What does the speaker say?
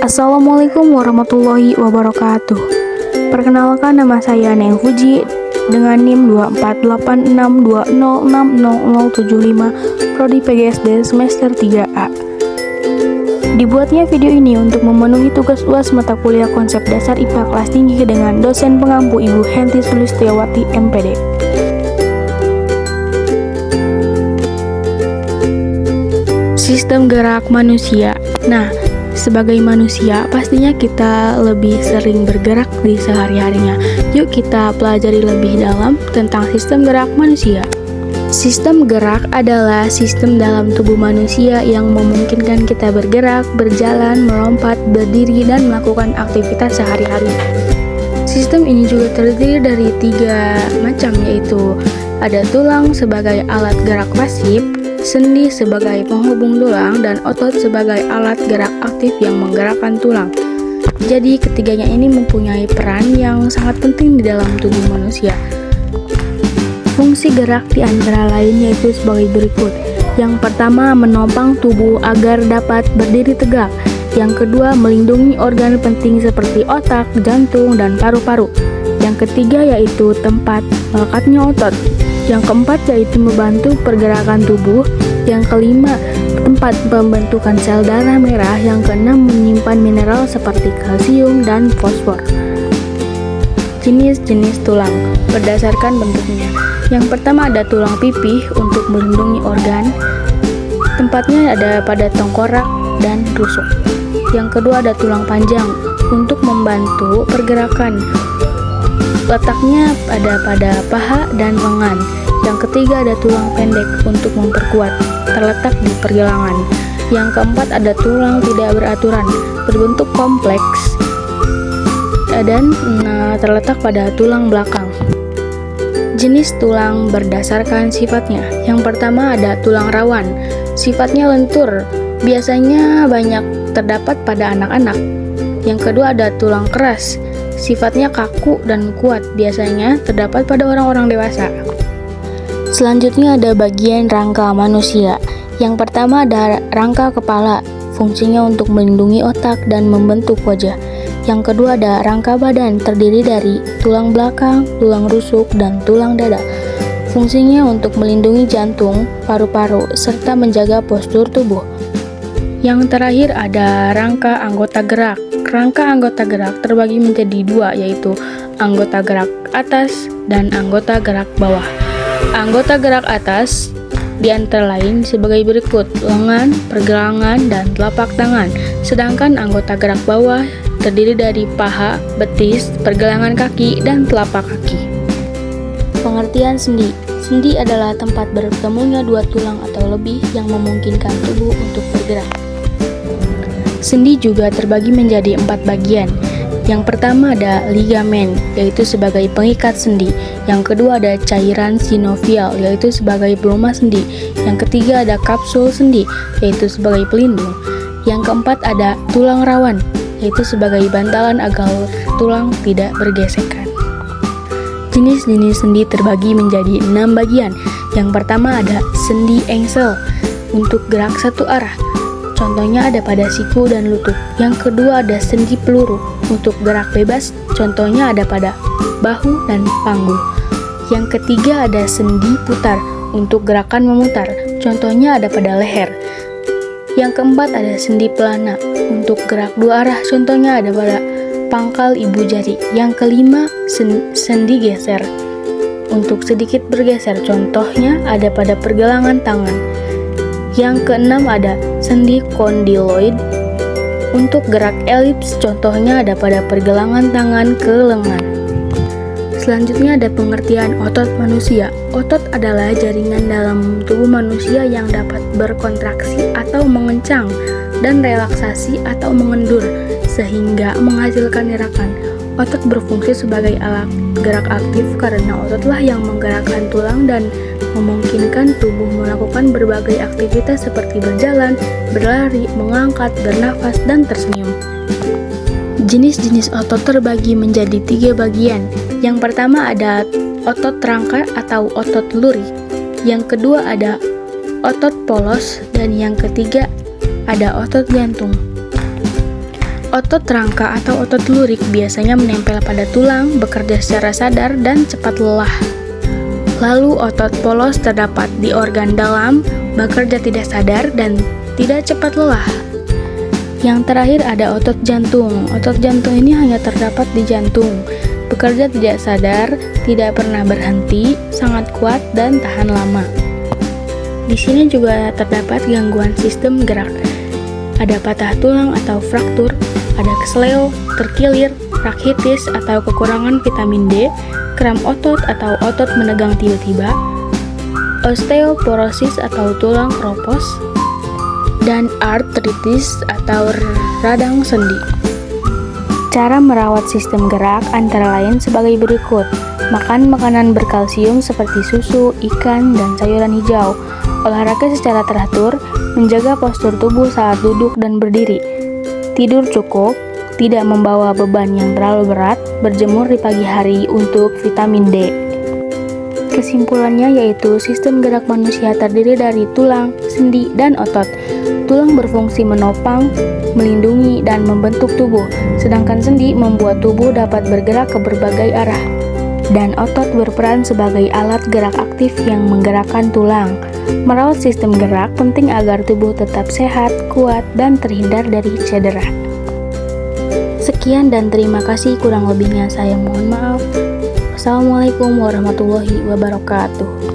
Assalamualaikum warahmatullahi wabarakatuh. Perkenalkan, nama saya Neng Fuji dengan NIM 248620600075 Prodi PGSD semester 3A. Dibuatnya video ini untuk memenuhi tugas UAS mata kuliah konsep dasar IPA kelas tinggi dengan dosen pengampu Ibu Henti Sulistiawati MPD. Sistem gerak manusia. Nah, sebagai manusia, pastinya kita lebih sering bergerak di sehari-harinya. Yuk kita pelajari lebih dalam tentang sistem gerak manusia. Sistem gerak adalah sistem dalam tubuh manusia yang memungkinkan kita bergerak, berjalan, melompat, berdiri, dan melakukan aktivitas sehari-hari. Sistem ini juga terdiri dari 3 macam, yaitu ada tulang sebagai alat gerak pasif, sendi sebagai penghubung tulang, dan otot sebagai alat gerak aktif yang menggerakkan tulang. Jadi ketiganya ini mempunyai peran yang sangat penting di dalam tubuh manusia. Fungsi gerak di antara lain yaitu sebagai berikut. Yang pertama, menopang tubuh agar dapat berdiri tegak. Yang kedua, melindungi organ penting seperti otak, jantung, dan paru-paru. Yang ketiga yaitu tempat melekatnya otot. Yang keempat yaitu membantu pergerakan tubuh. Yang kelima, tempat pembentukan sel darah merah. Yang keenam, menyimpan mineral seperti kalsium dan fosfor. Jenis-jenis tulang berdasarkan bentuknya. Yang pertama ada tulang pipih untuk melindungi organ. Tempatnya ada pada tengkorak dan rusuk. Yang kedua ada tulang panjang untuk membantu pergerakan. Letaknya ada pada paha dan lengan. Yang ketiga ada tulang pendek untuk memperkuat, terletak di pergelangan. Yang keempat ada tulang tidak beraturan, berbentuk kompleks dan terletak pada tulang belakang. Jenis tulang berdasarkan sifatnya. Yang pertama ada tulang rawan, sifatnya lentur, biasanya banyak terdapat pada anak-anak. Yang kedua ada tulang keras, sifatnya kaku dan kuat, biasanya terdapat pada orang-orang dewasa. Selanjutnya ada bagian rangka manusia. Yang pertama ada rangka kepala, fungsinya untuk melindungi otak dan membentuk wajah. Yang kedua ada rangka badan, terdiri dari tulang belakang, tulang rusuk, dan tulang dada. Fungsinya untuk melindungi jantung, paru-paru, serta menjaga postur tubuh. Yang terakhir ada rangka anggota gerak. Rangka anggota gerak terbagi menjadi 2, yaitu anggota gerak atas dan anggota gerak bawah. Anggota gerak atas di antara lain sebagai berikut: lengan, pergelangan, dan telapak tangan. Sedangkan anggota gerak bawah terdiri dari paha, betis, pergelangan kaki, dan telapak kaki. Pengertian sendi. Sendi adalah tempat bertemunya 2 tulang atau lebih yang memungkinkan tubuh untuk bergerak. Sendi juga terbagi menjadi 4 bagian. Yang pertama ada ligamen, yaitu sebagai pengikat sendi. Yang kedua ada cairan sinovial, yaitu sebagai pelumas sendi. Yang ketiga ada kapsul sendi, yaitu sebagai pelindung. Yang keempat ada tulang rawan, yaitu sebagai bantalan agar tulang tidak bergesekan. Jenis-jenis sendi terbagi menjadi 6 bagian. Yang pertama ada sendi engsel untuk gerak satu arah. Contohnya ada pada siku dan lutut. Yang kedua ada sendi peluru untuk gerak bebas. Contohnya ada pada bahu dan panggul. Yang ketiga ada sendi putar untuk gerakan memutar. Contohnya ada pada leher. Yang keempat ada sendi pelana untuk gerak 2 arah. Contohnya ada pada pangkal ibu jari. Yang kelima sendi geser untuk sedikit bergeser. Contohnya ada pada pergelangan tangan. Yang keenam ada sendi kondiloid untuk gerak elips, contohnya ada pada pergelangan tangan ke lengan. Selanjutnya ada pengertian otot manusia. Otot adalah jaringan dalam tubuh manusia yang dapat berkontraksi atau mengencang dan relaksasi atau mengendur sehingga menghasilkan gerakan. Otot berfungsi sebagai alat gerak aktif karena ototlah yang menggerakkan tulang dan memungkinkan tubuh melakukan berbagai aktivitas seperti berjalan, berlari, mengangkat, bernafas, dan tersenyum. Jenis-jenis otot terbagi menjadi 3 bagian. Yang pertama ada otot rangka atau otot lurik. Yang kedua ada otot polos, dan yang ketiga ada otot jantung. Otot rangka atau otot lurik biasanya menempel pada tulang, bekerja secara sadar dan cepat lelah. Lalu otot polos terdapat di organ dalam, bekerja tidak sadar dan tidak cepat lelah. Yang terakhir ada otot jantung. Otot jantung ini hanya terdapat di jantung, bekerja tidak sadar, tidak pernah berhenti, sangat kuat dan tahan lama. Di sini juga terdapat gangguan sistem gerak. Ada patah tulang atau fraktur, ada kesleo, terkilir, rakitis atau kekurangan vitamin D, kram otot atau otot menegang tiba-tiba, osteoporosis atau tulang keropos, dan artritis atau radang sendi. Cara merawat sistem gerak antara lain sebagai berikut: makan makanan berkalsium seperti susu, ikan, dan sayuran hijau, olahraga secara teratur, menjaga postur tubuh saat duduk dan berdiri, tidur cukup, tidak membawa beban yang terlalu berat, berjemur di pagi hari untuk vitamin D. Kesimpulannya yaitu sistem gerak manusia terdiri dari tulang, sendi, dan otot. Tulang berfungsi menopang, melindungi, dan membentuk tubuh, sedangkan sendi membuat tubuh dapat bergerak ke berbagai arah. Dan otot berperan sebagai alat gerak aktif yang menggerakkan tulang. Merawat sistem gerak penting agar tubuh tetap sehat, kuat, dan terhindar dari cedera. Sekian dan terima kasih, kurang lebihnya saya mohon maaf. Wassalamualaikum warahmatullahi wabarakatuh.